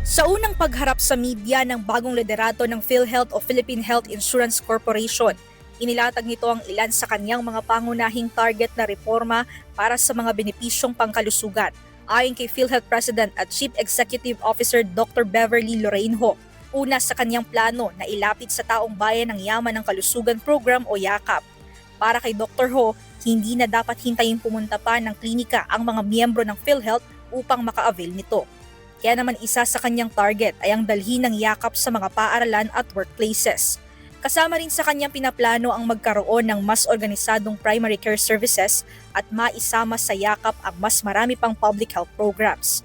Sa unang pagharap sa media ng bagong liderato ng PhilHealth o Philippine Health Insurance Corporation, inilatag nito ang ilan sa kanyang mga pangunahing target na reforma para sa mga benepisyong pangkalusugan. Ayon kay PhilHealth President at Chief Executive Officer Dr. Beverly Lorenho, una sa kanyang plano na ilapit sa taong bayan ang Yaman ng Kalusugan Program o YAKAP. Para kay Dr. Ho, hindi na dapat hintayin pumunta pa ng klinika ang mga miyembro ng PhilHealth upang maka-avail nito. Kaya naman isa sa kanyang target ay ang dalhin ng yakap sa mga paaralan at workplaces. Kasama rin sa kanyang pinaplano ang magkaroon ng mas organisadong primary care services at maisama sa yakap ang mas marami pang public health programs.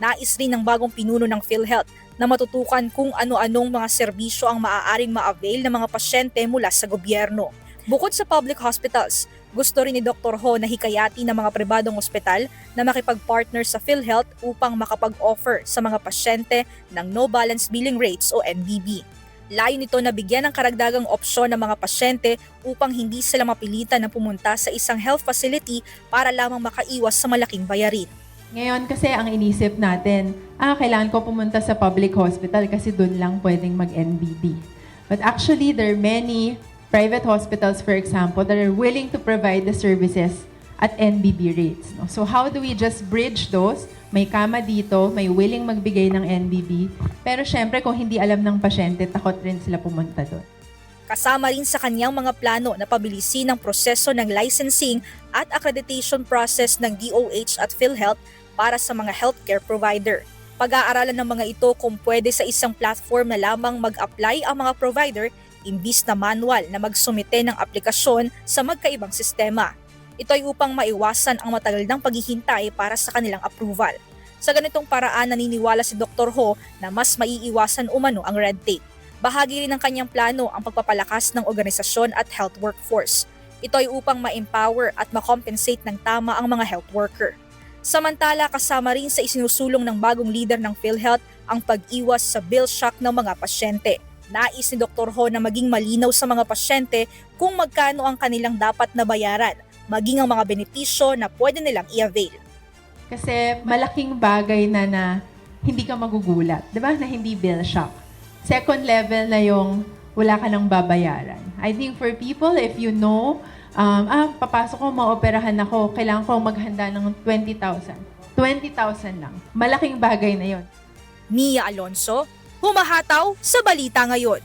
Nais rin ng bagong pinuno ng PhilHealth na matutukan kung ano-anong mga serbisyo ang maaaring ma-avail ng mga pasyente mula sa gobyerno. Bukod sa public hospitals, gusto rin ni Dr. Ho na hikayati ng mga pribadong ospital na makipag-partner sa PhilHealth upang makapag-offer sa mga pasyente ng no balance billing rates o NBB. Layo nito na bigyan ng karagdagang opsyon ng mga pasyente upang hindi sila mapilitan na pumunta sa isang health facility para lamang makaiwas sa malaking bayarin. Ngayon kasi ang inisip natin, kailangan ko pumunta sa public hospital kasi doon lang pwedeng mag-NBB. But actually, there are many private hospitals, for example, that are willing to provide the services at NBB rates. No? So how do we just bridge those? May kama dito, may willing magbigay ng NBB, pero syempre kung hindi alam ng pasyente, takot rin sila pumunta doon. Kasama rin sa kanyang mga plano na pabilisin ang proseso ng licensing at accreditation process ng DOH at PhilHealth para sa mga healthcare provider. Pag-aaralan ng mga ito kung pwede sa isang platform na lamang mag-apply ang mga provider imbis na manual na magsumite ng aplikasyon sa magkaibang sistema. Ito ay upang maiwasan ang matagal ng paghihintay para sa kanilang approval. Sa ganitong paraan, naniniwala si Dr. Ho na mas maiiwasan umano ang red tape. Bahagi rin ng kanyang plano ang pagpapalakas ng organisasyon at health workforce. Ito ay upang ma-empower at ma-compensate ng tama ang mga health worker. Samantala, kasama rin sa isinusulong ng bagong leader ng PhilHealth ang pag-iwas sa bill shock ng mga pasyente. Nais ni Dr. Ho na maging malinaw sa mga pasyente kung magkano ang kanilang dapat na bayaran, maging ang mga benepisyo na pwede nilang i-avail. Kasi malaking bagay na hindi ka magugulat, di ba? Na hindi bill shock. Second level na yung wala ka nang babayaran. I think for people, if you know, papasok ko, maoperahan ako, kailangan ko maghanda ng 20,000. 20,000 lang. Malaking bagay na yon. Mia Alonso, humahataw sa Balita Ngayon.